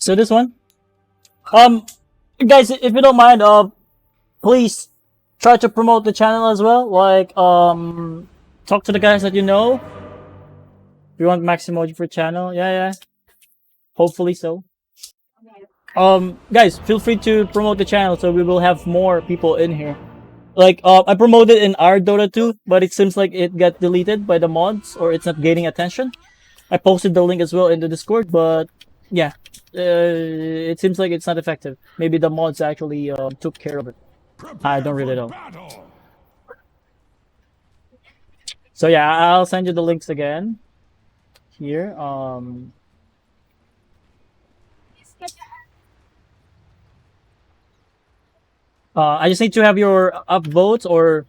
So this one, um, guys, if you don't mind, please try to promote the channel as well. Like, talk to the guys that you know. If you want max emoji for channel, yeah. Hopefully so. Guys, feel free to promote the channel so we will have more people in here. Like, I promoted in our Dota 2, but it seems like it got deleted by the mods or it's not gaining attention. I posted the link as well in the Discord, but yeah, it seems like it's not effective. Maybe the mods actually took care of it. I don't really know. So yeah, I'll send you the links again here. I just need to have your upvotes, or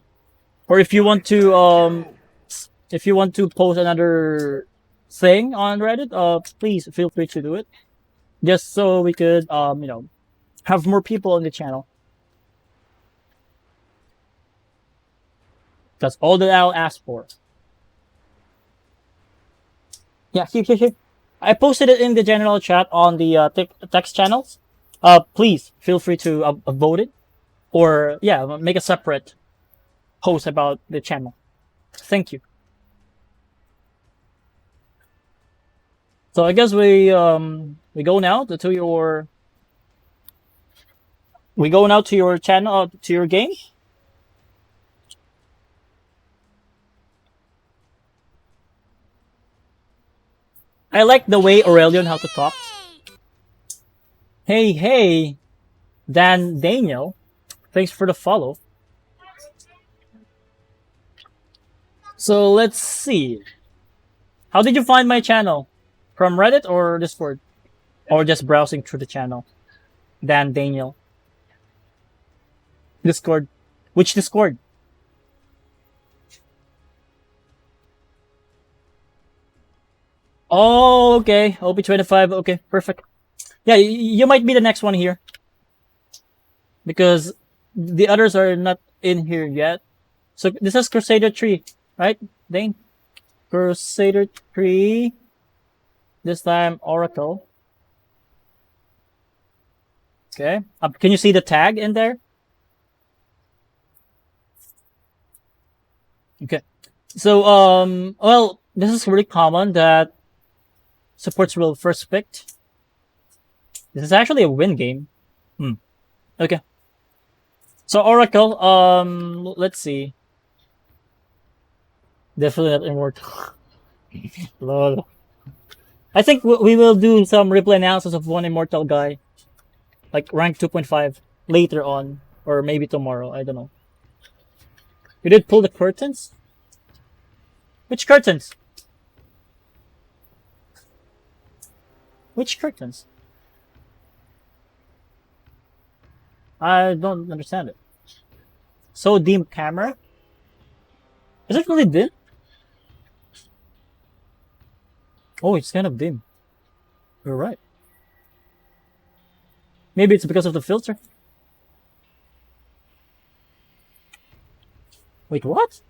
if you want to post another thing on Reddit, please feel free to do it. Just so we could have more people on the channel. That's all that I'll ask for. Yeah, here. I posted it in the general chat on the text channels. Please feel free to vote it, or yeah, make a separate post about the channel. Thank you. So I guess we go now to your channel, to your game. I like the way Aurelion how to talk. Hey, Daniel, thanks for the follow. So let's see. How did you find my channel? From Reddit or Discord? Or just browsing through the channel? Daniel. Discord. Which Discord? Oh, okay. OP25. Okay, perfect. Yeah, you might be the next one here. Because the others are not in here yet. So this is Crusader 3, right, Dane? Crusader 3. This time, Oracle. Okay. Can you see the tag in there? Okay. So, well, this is really common that supports will first picked. This is actually a win game. Okay. So Oracle, let's see. Definitely not immortal. Lol. I think we will do some replay analysis of one immortal guy, like rank 2.5 later on, or maybe tomorrow. I don't know. You did pull the curtains? Which curtains? Which curtains? I don't understand it. So dim camera? Is it really dim? Oh, it's kind of dim. You're right. Maybe it's because of the filter. Wait, what?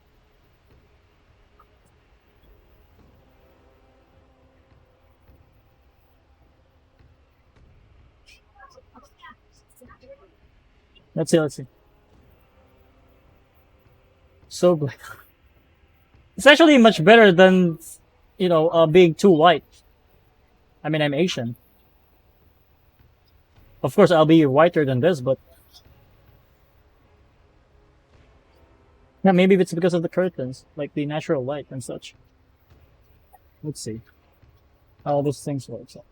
Let's see. So black. It's actually much better than, being too white. I mean, I'm Asian. Of course, I'll be whiter than this, but yeah, maybe it's because of the curtains, like the natural light and such. Let's see how those things work. So.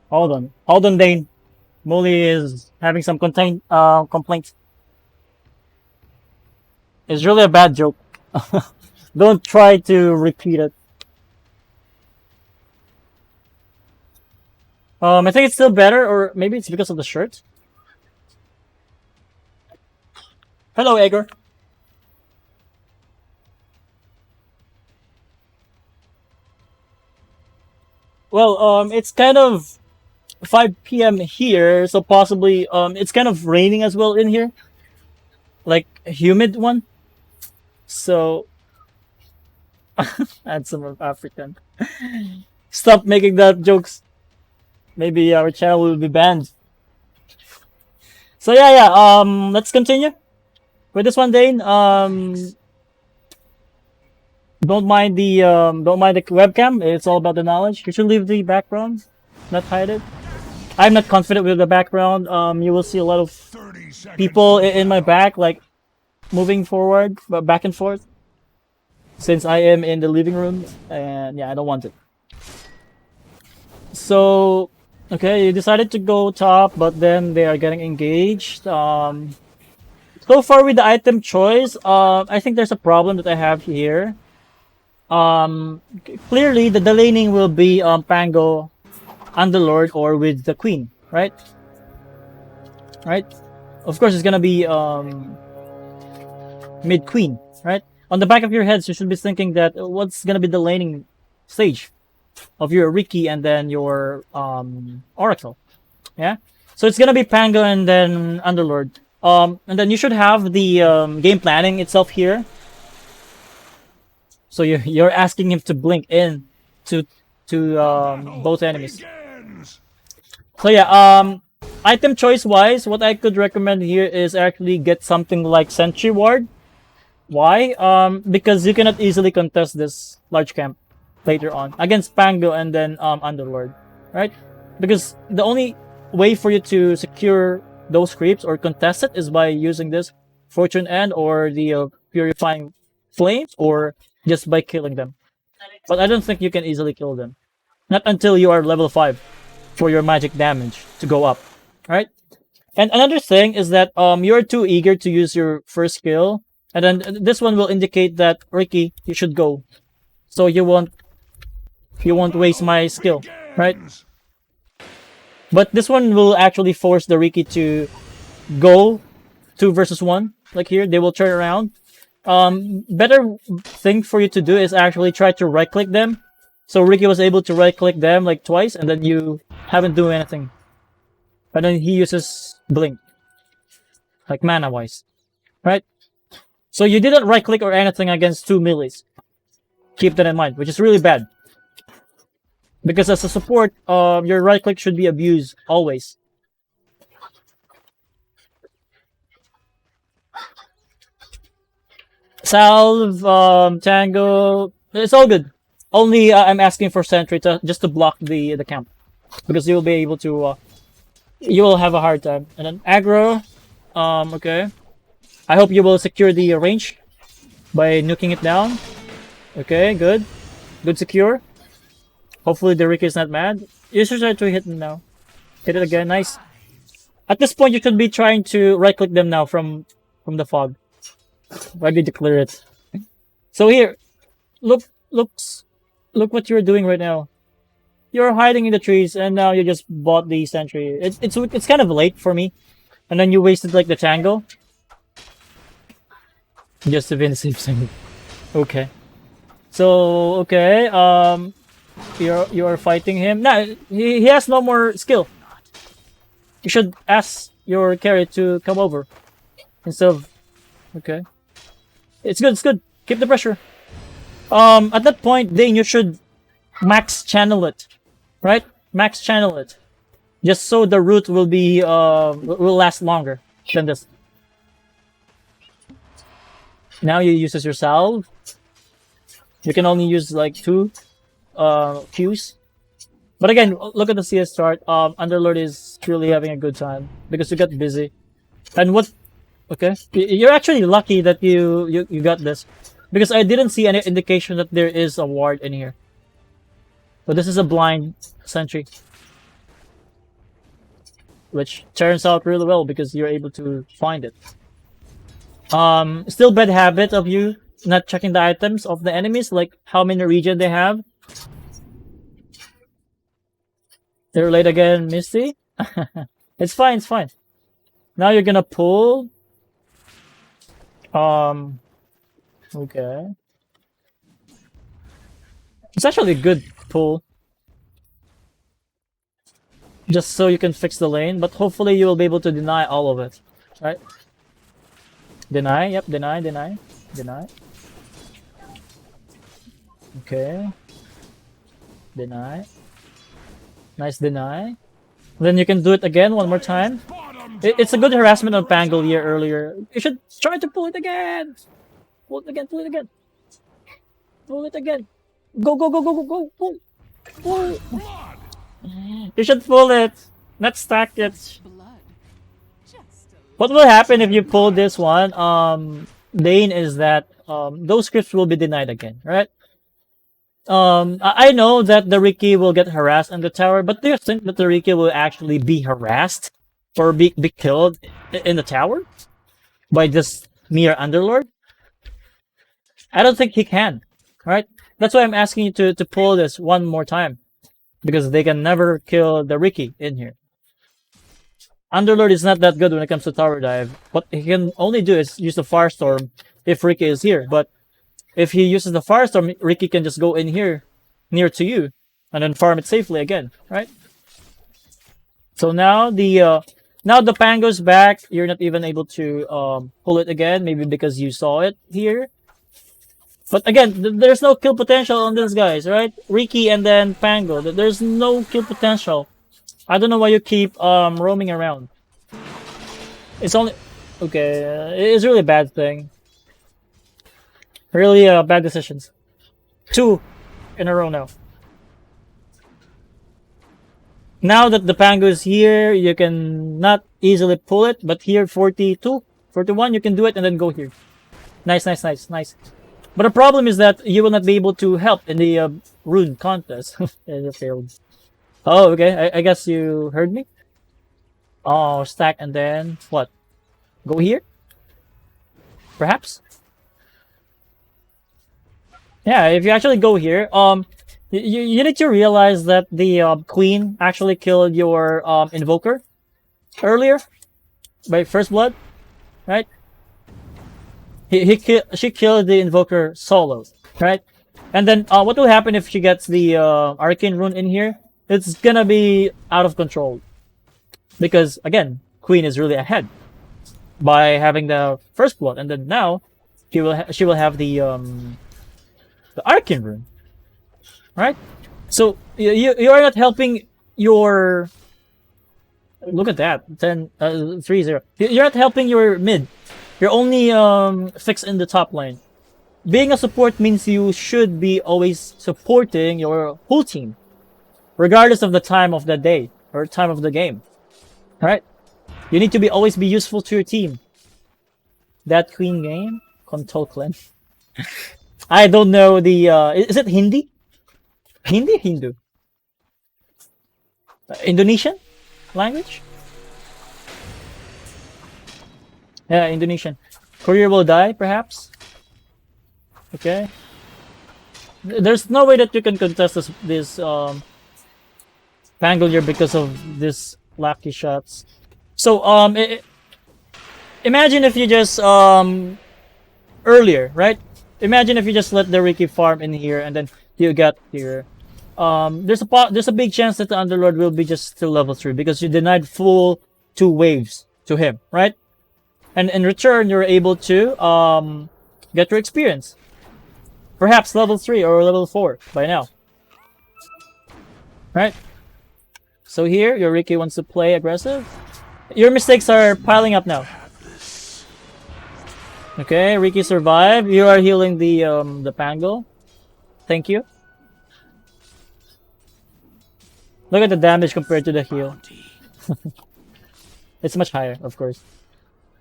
Hold on, Dane. Molly is having some complaints. It's really a bad joke. Don't try to repeat it. I think it's still better, or maybe it's because of the shirt. Hello, Egor. Well, it's kind of 5 p.m. here, so possibly it's kind of raining as well in here, like a humid one. So, add some of African. Stop making that jokes. Maybe our channel will be banned. So yeah. Let's continue with this one, Dane. Don't mind the webcam. It's all about the knowledge. You should leave the background, not hide it. I'm not confident with the background. You will see a lot of people in my back, like moving forward, but back and forth. Since I am in the living room, and yeah, I don't want it. So, okay, you decided to go top, but then they are getting engaged. So far with the item choice, I think there's a problem that I have here. Clearly the laning will be Pango, Underlord, or with the Queen, right? Right? Of course, it's gonna be mid Queen, right? On the back of your heads, you should be thinking that what's gonna be the laning stage of your Riki and then your Oracle, yeah. So it's gonna be Pango and then Underlord, and then you should have the game planning itself here. So you're asking him to blink in to both enemies. So yeah, item choice wise, what I could recommend here is actually get something like Sentry Ward. Why? Because you cannot easily contest this large camp later on against Pango and then Underlord, right? Because the only way for you to secure those creeps or contest it is by using this Fortune End or the Purifying Flames, or just by killing them. But I don't think you can easily kill them. Not until you are level 5 for your magic damage to go up, right? And another thing is that you're too eager to use your first skill, and then this one will indicate that Riki, you should go, so you won't waste my skill, right? But this one will actually force the Riki to go 2 versus 1, like here. They will turn around. Better thing for you to do is actually try to right click them. So Riki was able to right click them like twice, and then you haven't do anything. And then he uses blink, like mana wise, right? So you didn't right click or anything against 2 melees. Keep that in mind, which is really bad. Because as a support, your right click should be abused always. Salve, Tango, it's all good. Only I'm asking for Sentry just to block the camp, because you will be able to. You will have a hard time. And then aggro, okay. I hope you will secure the range by nuking it down. Okay, good, good secure. Hopefully the Riki is not mad. You should try to hit him now. Hit it again, nice. At this point, you should be trying to right click them now from the fog. Why did you clear it? So here, look what you're doing right now. You're hiding in the trees, and now you just bought the sentry. It's kind of late for me, and then you wasted like the tango. Just to be in the safe zone. Okay. So okay, you're fighting him. Nah, he has no more skill. You should ask your carry to come over instead of. Okay. It's good. It's good. Keep the pressure. At that point, then you should max channel it, right? Max channel it, just so the root will be will last longer than this. Now you use your salve. You can only use like 2 Qs. But again, look at the CS chart. Underlord is truly having a good time because you got busy. And what? Okay, you're actually lucky that you got this, because I didn't see any indication that there is a ward in here. So this is a blind sentry, which turns out really well because you're able to find it. Still bad habit of you not checking the items of the enemies, like how many regen they have. They're late again, Misty. It's fine, it's fine. Now you're gonna pull. Okay. It's actually a good pull. Just so you can fix the lane, but hopefully you will be able to deny all of it. Right? Deny, yep, deny. Okay. Deny. Nice deny. Then you can do it again one more time. It's a good harassment on Pangle here earlier. You should try to pull it again. Pull it again. Pull it again. Pull it again. Go go go go go go pull. Pull. You should pull it. Not stack it. What will happen if you pull this one, Dane, is that those scripts will be denied again, right? I know that the Riki will get harassed in the tower, but do you think that the Riki will actually be harassed or be killed in the tower by this mere Underlord? I don't think he can, right? That's why I'm asking you to pull this one more time, because they can never kill the Riki in here. Underlord is not that good when it comes to tower dive. What he can only do is use the Firestorm if Riki is here, but if he uses the Firestorm, Riki can just go in here, near to you, and then farm it safely again, right? So now the Pango's back. You're not even able to pull it again, maybe because you saw it here. But again, there's no kill potential on these guys, right? Riki and then Pango. There's no kill potential. I don't know why you keep roaming around. It's only okay. It's really a bad thing. Really bad decisions. 2 in a row now. Now that the Pango is here, you can not easily pull it, but here 42, 41, you can do it and then go here. Nice, nice, nice, nice. But the problem is that you will not be able to help in the rune contest. It failed. Oh, okay. I guess you heard me. Oh, stack and then what? Go here? Perhaps? Yeah, if you actually go here, you need to realize that the queen actually killed your invoker earlier by first blood, right? She killed the invoker solo, right? And then what will happen if she gets the arcane rune in here? It's gonna be out of control because again, queen is really ahead by having the first blood, and then now she will have the arcane rune, right? So you are not helping your. Look at that, 3-0. You're not helping your mid. You're only fixed in the top lane. Being a support means you should be always supporting your whole team, regardless of the time of the day or time of the game. Right? You need to always be useful to your team. That queen game, Control Clan. I don't know the. Is it Hindi? Hindi, Hindu, Indonesian language. Yeah, Indonesian. Courier will die, perhaps. Okay. There's no way that you can contest this Pangolier because of this lucky shots. So imagine if you just earlier, right? Imagine if you just let the Riki farm in here and then you got here. There's a big chance that the Underlord will be just still level 3 because you denied full 2 waves to him, right? And in return, you're able to get your experience. Perhaps level 3 or level 4 by now. Right? So here, your Riki wants to play aggressive. Your mistakes are piling up now. Okay, Riki survived. You are healing the Pango. Thank you. Look at the damage compared to the heal. It's much higher, of course.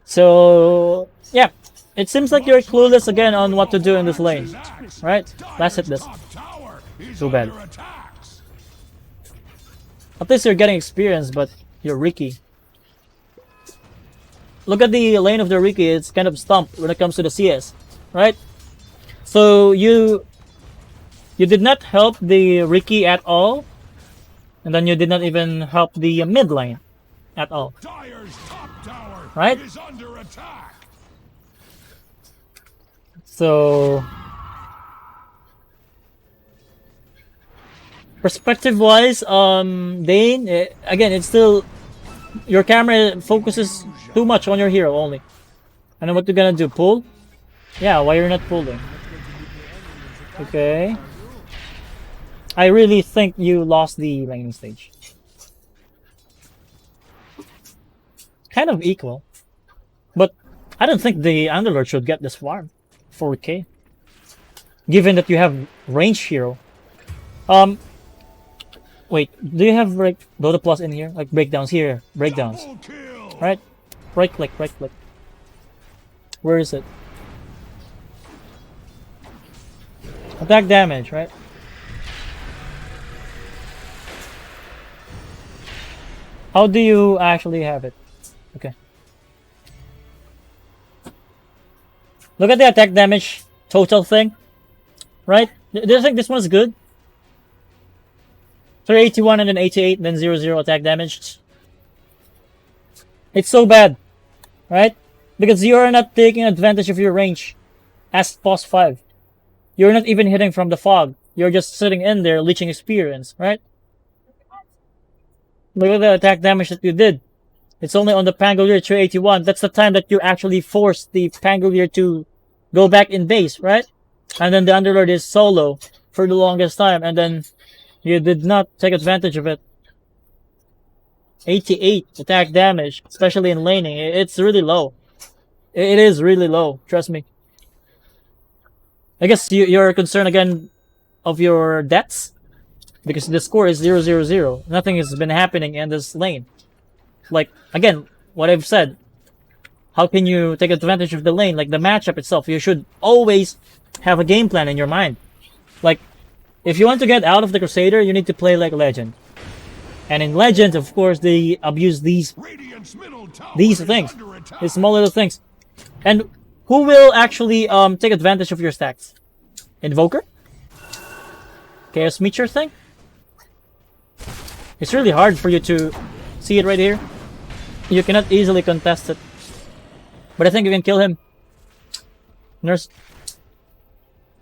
So, yeah. It seems like you're clueless again on what to do in this lane. Right? Let's hit this. Too bad. At least you're getting experience, but you're Riki. Look at the lane of the Riki. It's kind of stumped when it comes to the CS. Right? So, you did not help the Riki at all. And then you did not even help the mid lane at all. Right? So, perspective-wise, Dane, again, it's still your camera focuses too much on your hero only. And then what you gonna do? Pull? Yeah, why you're not pulling? Okay. I really think you lost the laning stage. kind of equal. But I don't think the Underlord should get this farm. 4k. Given that you have range hero. Wait, do you have like Dota Plus in here? Like breakdowns here, breakdowns. Right? Right click, right click. Where is it? Attack damage, right? How do you actually have it? Okay. Look at the attack damage total thing. Right? Do you think this one's good? 381 and then 88 and then 00 attack damage. It's so bad. Right? Because you are not taking advantage of your range as boss 5. You're not even hitting from the fog. You're just sitting in there leeching experience, right? Look at the attack damage that you did. It's only on the Pangolier 381. That's the time that you actually forced the Pangolier to go back in base, right? And then the Underlord is solo for the longest time, and then you did not take advantage of it. 88 attack damage, especially in laning. It's really low. It is really low, trust me. I guess you're concerned again of your deaths? Because the score is 0-0-0. Nothing has been happening in this lane. Like, again, what I've said. How can you take advantage of the lane? Like, the matchup itself. You should always have a game plan in your mind. Like, if you want to get out of the Crusader, you need to play like Legend. And in Legend, of course, they abuse these things. These small little things. And who will actually take advantage of your stacks? Invoker? Chaos Meteor thing? It's really hard for you to see it right here. You cannot easily contest it. But I think you can kill him. Nurse.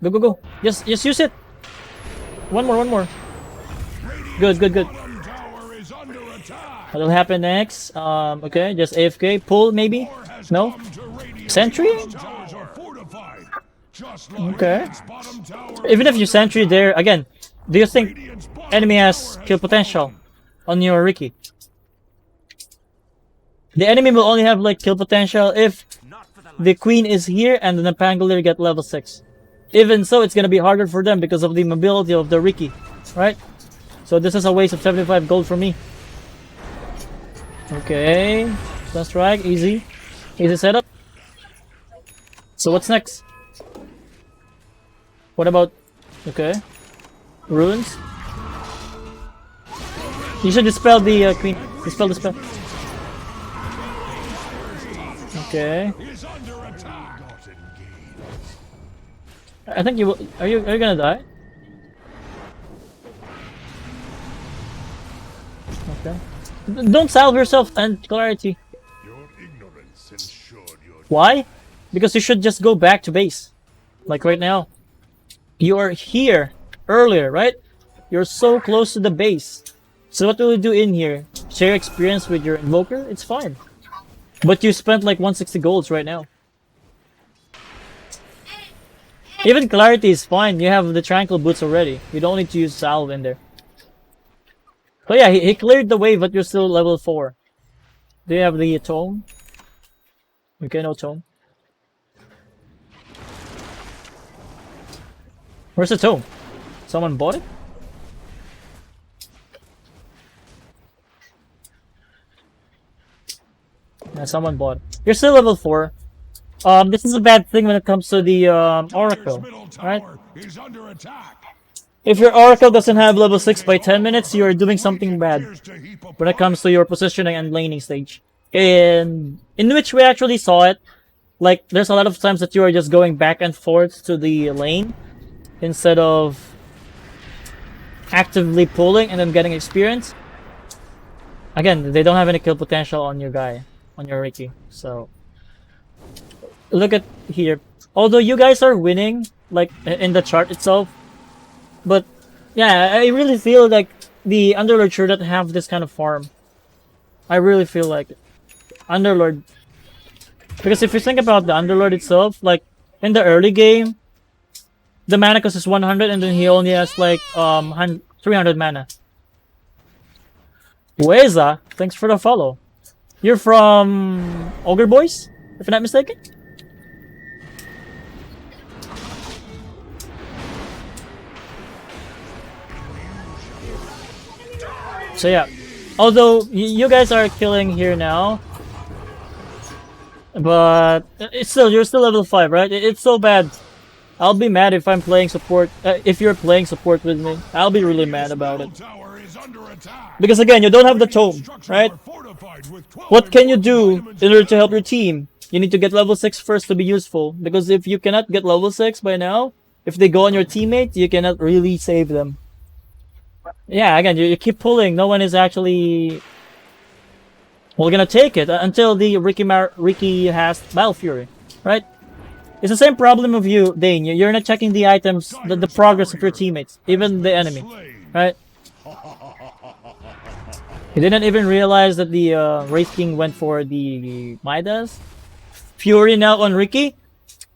Go, go, go. Just use it. One more. Good. What'll happen next? Okay, just AFK. Pull, maybe? No? Sentry? Okay. Even if you sentry there, again, do you think enemy has kill potential on your Ricky? The enemy will only have like kill potential if the queen is here and then the Pangolier get level 6. Even so, it's gonna be harder for them because of the mobility of the Ricky, right? So this is a waste of 75 gold for me. Okay, stun strike, easy setup. So what's next? What about, okay, runes? You should dispel the queen. Dispel. Okay. I think you will. Are you gonna die? Okay. Don't salve yourself and clarity. Why? Because you should just go back to base. Like right now. You are here earlier, right? You're so close to the base. So what will you do in here? Share experience with your invoker? It's fine. But you spent like 160 golds right now. Even clarity is fine. You have the tranquil boots already. You don't need to use salve in there. So yeah, he cleared the wave, but you're still level 4. Do you have the tome? Okay, no tome. Where's the tome? Someone bought it? Yeah, someone bought it. You're still level 4. This is a bad thing when it comes to the Oracle, right? If your Oracle doesn't have level 6 by 10 minutes, you're doing something bad when it comes to your positioning and laning stage. In which we actually saw it. Like, there's a lot of times that you are just going back and forth to the lane instead of actively pulling and then getting experience. Again, they don't have any kill potential on your guy, on your Ricky. So, look at here. Although you guys are winning, like, in the chart itself, but yeah, I really feel like the Underlord should not have this kind of farm. I really feel like it. Underlord. Because if you think about the Underlord itself, like, in the early game, the mana cost is 100 and then he only has like 300 mana. Ueza, thanks for the follow. You're from Ogre Boys, if I'm not mistaken. So yeah, although you guys are killing here now, but it's still you're still level 5, right? It's so bad. I'll be mad if I'm playing support. If you're playing support with me, I'll be really mad about it. Because again, you don't have the tome, right? What can you do in order to help your team? You need to get level 6 first to be useful. Because if you cannot get level 6 by now, if they go on your teammate, you cannot really save them. Yeah, again, you keep pulling. No one is actually gonna take it until the Ricky has Battle Fury, right? It's the same problem of you, Dane. You're not checking the items, the progress of your teammates, even the enemy, right? You didn't even realize that the Wraith King went for the Midas. Fury now on Ricky.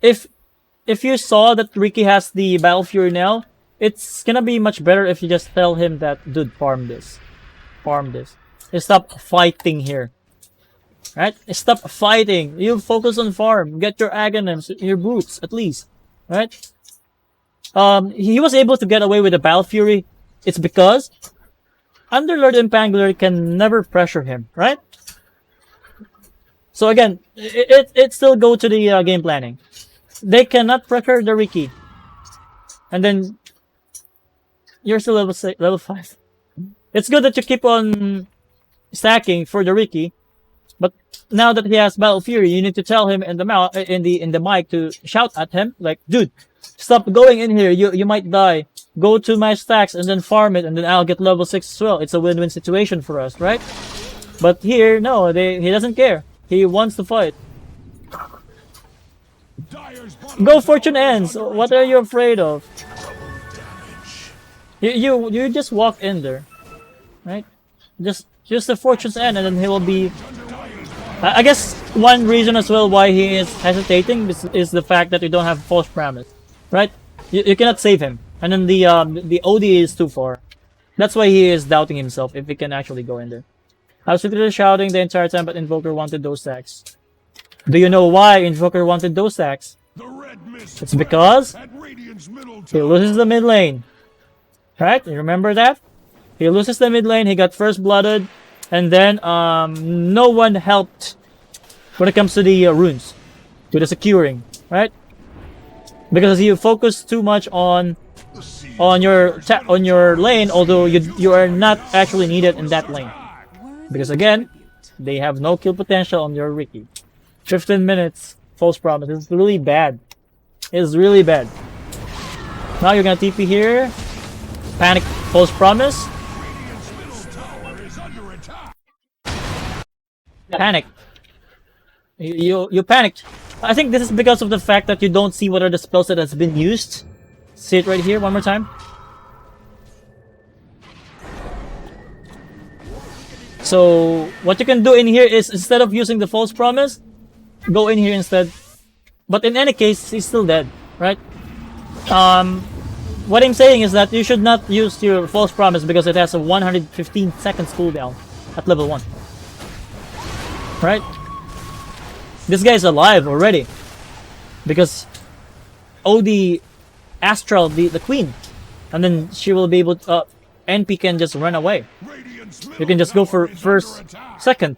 If you saw that Ricky has the Battle Fury now, it's gonna be much better if you just tell him that, dude, farm this. Farm this. You stop fighting here. Right? Stop fighting. You focus on farm. Get your Aghanims, your boots, at least. Right? He was able to get away with the Battle Fury. It's because Underlord and Pangler can never pressure him, right? So again, it still go to the game planning. They cannot pressure the Ricky. And then you're still level 5. It's good that you keep on stacking for the Ricky. But now that he has Battle Fury, you need to tell him in the mic to shout at him like, dude, stop going in here. You might die. Go to my stacks and then farm it, and then I'll get level 6 as well. It's a win-win situation for us, right? But here, no, he doesn't care. He wants to fight. Go Fortune Ends. What are you afraid of? You just walk in there, right? Just the Fortune's End, and then he will be. I guess one reason as well why he is hesitating is the fact that you don't have false promise, right? You cannot save him, and then the OD is too far. That's why he is doubting himself if he can actually go in there. I was literally shouting the entire time, but Invoker wanted those stacks. Do you know why Invoker wanted those stacks? It's because he loses the mid lane, right? You remember that? He loses the mid lane. He got first blooded. And then no one helped when it comes to the runes, to the securing, right? Because you focus too much on your lane, although you are not actually needed in that lane. Because again, they have no kill potential on your Ricky. 15 minutes false promise. It's really bad. It's really bad. Now you're gonna TP here. Panic false promise. Panic. You panicked. I think this is because of the fact that you don't see what are the spells that has been used. See it right here one more time. So what you can do in here is instead of using the false promise, go in here instead. But in any case, he's still dead, right? What I'm saying is that you should not use your false promise because it has a 115 seconds cooldown at level 1. Right? This guy is alive already. Because OD Astral the queen. And then she will be able to NP can just run away. You can just go for first, second.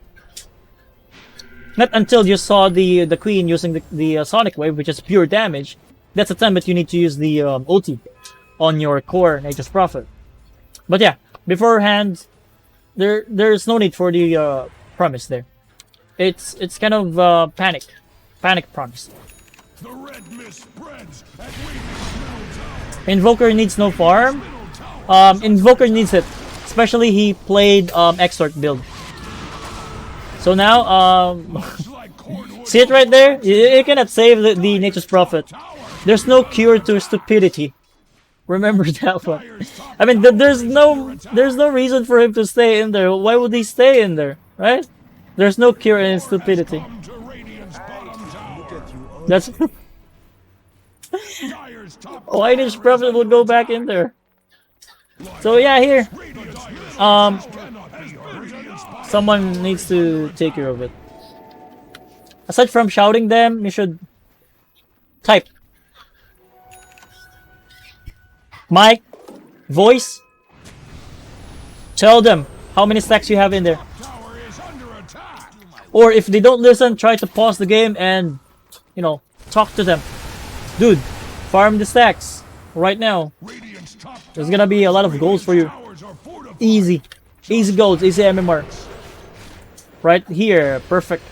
Not until you saw the queen using the Sonic Wave, which is pure damage. That's the time that you need to use the ulti on your core Nature's Prophet. But yeah, beforehand, there's no need for the promise there. It's kind of panic promise. Invoker needs no farm. Invoker needs it, especially he played Exort build. So now, see it right there? You cannot save the Nature's Prophet. There's no cure to stupidity. Remember that one. I mean, there's no reason for him to stay in there. Why would he stay in there, right? There's no cure in stupidity. That's why Nature's Prophet will go back in there. So yeah, here. Someone needs to take care of it. Aside from shouting them, you should type. Mic, voice. Tell them how many stacks you have in there. Or if they don't listen, try to pause the game and, you know, talk to them. Dude, farm the stacks right now. There's gonna be a lot of goals for you. Easy. Easy goals, easy MMR. Right here, perfect.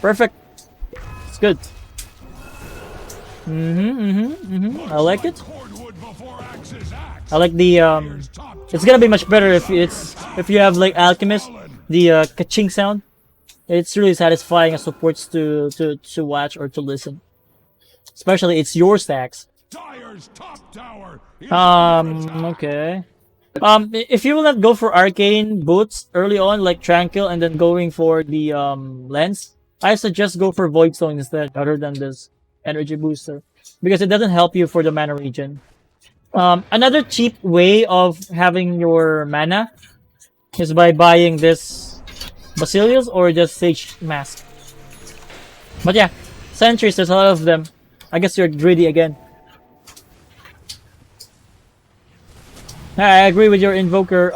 Perfect. It's good. I like it. I like the it's gonna be much better if you have like Alchemist, the ka-ching sound. It's really satisfying as supports to watch or to listen. Especially it's your stacks. Okay. If you will not go for arcane boots early on, like Tranquil, and then going for the lens, I suggest go for Void Stone instead, other than this energy booster, because it doesn't help you for the mana regen. Another cheap way of having your mana is by buying this Basilius or just Sage Mask. But yeah, sentries, there's a lot of them. I guess you're greedy again. I agree with your invoker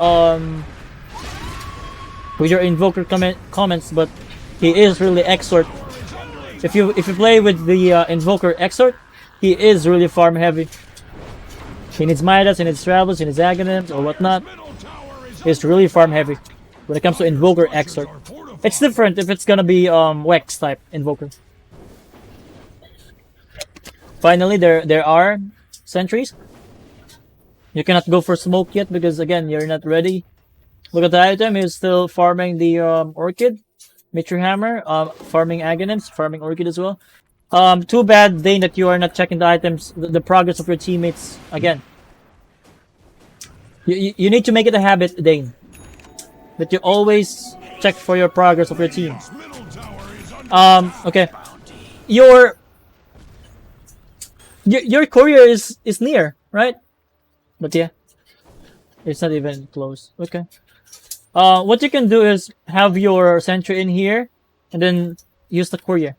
comments, but he is really exort. If you play with the invoker exort, he is really farm heavy. He needs Midas, he needs Travels, he needs Aghanims or whatnot. He's really farm heavy when it comes to invoker exort. It's different if it's gonna be Wex type invoker. Finally, there are sentries. You cannot go for smoke yet because again you're not ready. Look at the item, he's still farming the Orchid, Mitri Hammer, farming Aghanims, farming Orchid as well. Too bad, Dane, that you are not checking the items, the progress of your teammates again. You need to make it a habit, Dane, that you always check for your progress of your team. Okay. Your courier is near, right? But yeah, it's not even close. Okay. What you can do is have your sentry in here, and then use the courier.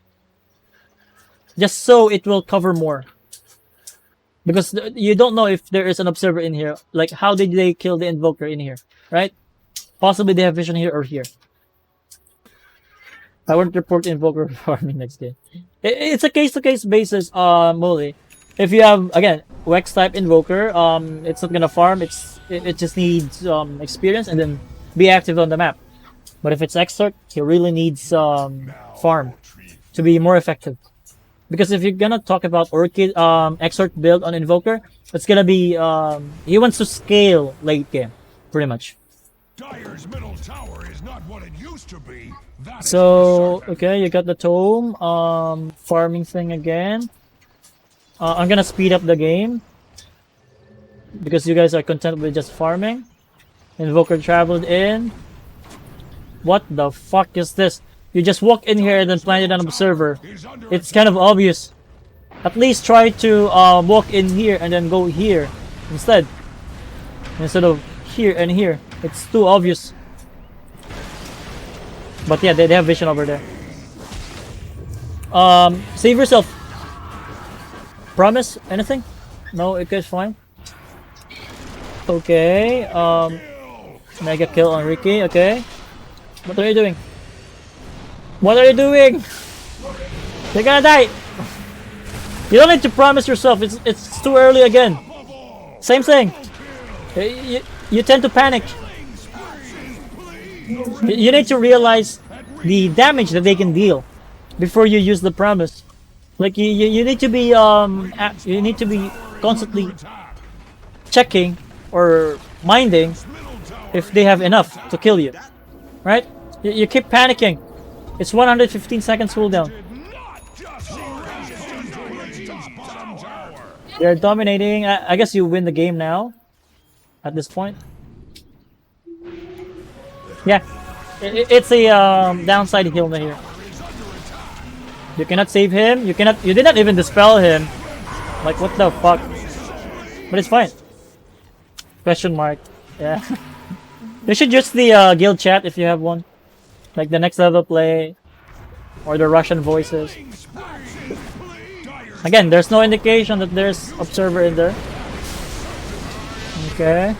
Just so it will cover more. Because you don't know if there is an observer in here. Like, how did they kill the invoker in here, right? Possibly they have vision here or here. I won't report invoker farming next game. It's a case-to-case basis, Molly. If you have, again, Wex type invoker, it's not gonna farm, it just needs experience and then be active on the map. But if it's Exort, he really needs farm to be more effective. Because if you're gonna talk about Orchid Exort build on invoker, it's gonna be he wants to scale late game, pretty much. Dyer's middle tower is not what it used to be. So okay, you got the tome farming thing again. I'm gonna speed up the game because you guys are content with just farming. Invoker traveled in. What the fuck is this? You just walk in here and then planted an observer. It's kind of obvious. At least try to walk in here and then go here instead of here and here. It's too obvious. But yeah, they have vision over there. Save yourself. Promise? Anything? No, it goes fine. Okay. Mega kill on Ricky. Okay. What are you doing? What are you doing? You're gonna die. You don't need to promise yourself. It's too early again. Same thing. You tend to panic. You need to realize the damage that they can deal before you use the promise. Like you need to be constantly checking or minding if they have enough to kill you, right? You keep panicking. It's 115 seconds cooldown. They're dominating. I guess you win the game now. At this point, yeah, it's a downside heal here. You cannot save him. You did not even dispel him. Like, what the fuck? But it's fine. Question mark. Yeah. You should use the guild chat if you have one, like the next level play or the Russian voices. Again, there's no indication that there's observer in there. Okay.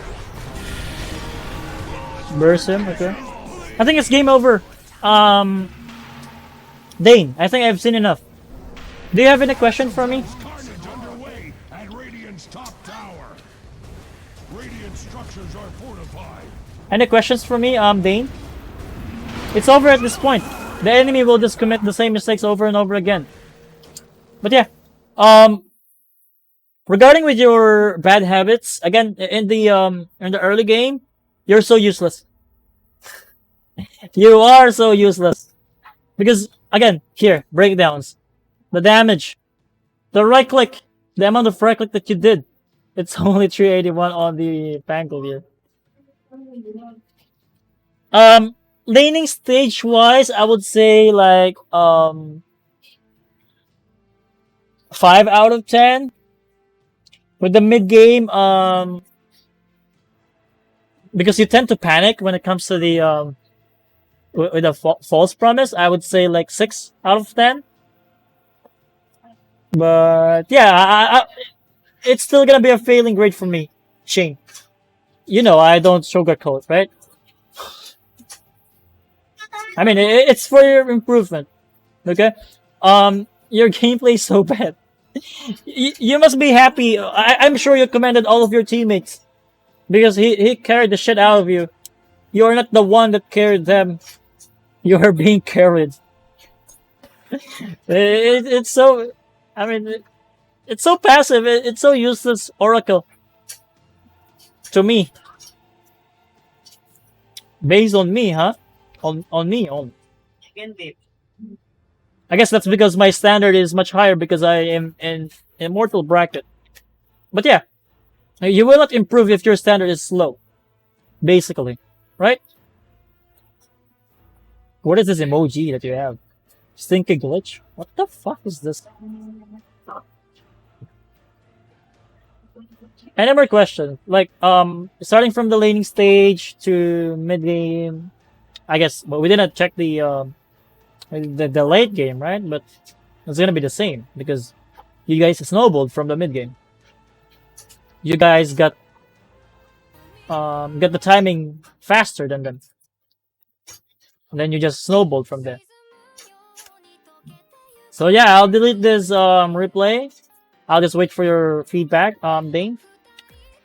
Burst him. Okay. I think it's game over. Dane, I think I've seen enough. Do you have any question for me? Carnage underway at Radiant's top tower. Radiant structures are fortified. Any questions for me, Dane? It's over at this point. The enemy will just commit the same mistakes over and over again. But yeah, regarding with your bad habits, again in the early game, you're so useless. You are so useless because again, here breakdowns, the damage, the right click, the amount of right click that you did. It's only 381 on the Pangle here. Laning stage wise, I would say like 5 out of 10. With the mid game, because you tend to panic when it comes to the with a false promise, I would say like 6 out of 10. But yeah, it's still gonna be a failing grade for me, Shane. You know I don't sugarcoat, right? I mean, it's for your improvement, okay? Your gameplay is so bad. You must be happy. I'm sure you commended all of your teammates because he carried the shit out of you. You're not the one that carried them. You're being carried. It's so. I mean, it's so passive. It's so useless, Oracle. To me, based on me, huh? On me, on. I guess that's because my standard is much higher because I am in immortal bracket. But yeah, you will not improve if your standard is slow. Basically, right? What is this emoji that you have? Stinky glitch? What the fuck is this? Any more questions? Like, starting from the laning stage to mid game, I guess. But we didn't check the late game, right? But it's gonna be the same because you guys snowballed from the mid game. You guys got the timing faster than them, and then you just snowballed from there. So yeah, I'll delete this replay. I'll just wait for your feedback, Dane.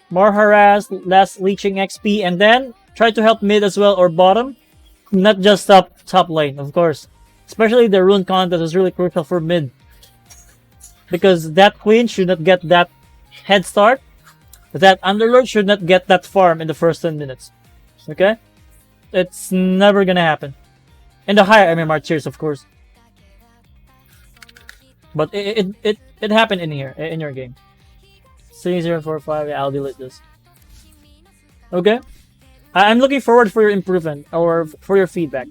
More harass, less leeching XP, and then try to help mid as well or bottom, not just top lane, of course. Especially the rune contest is really crucial for mid. Because that queen should not get that head start. That underlord should not get that farm in the first 10 minutes. Okay? It's never gonna happen. In the higher MMR tiers, of course. But it happened in here, in your game. 3045, I'll delete this. Okay? I'm looking forward for your improvement or for your feedback.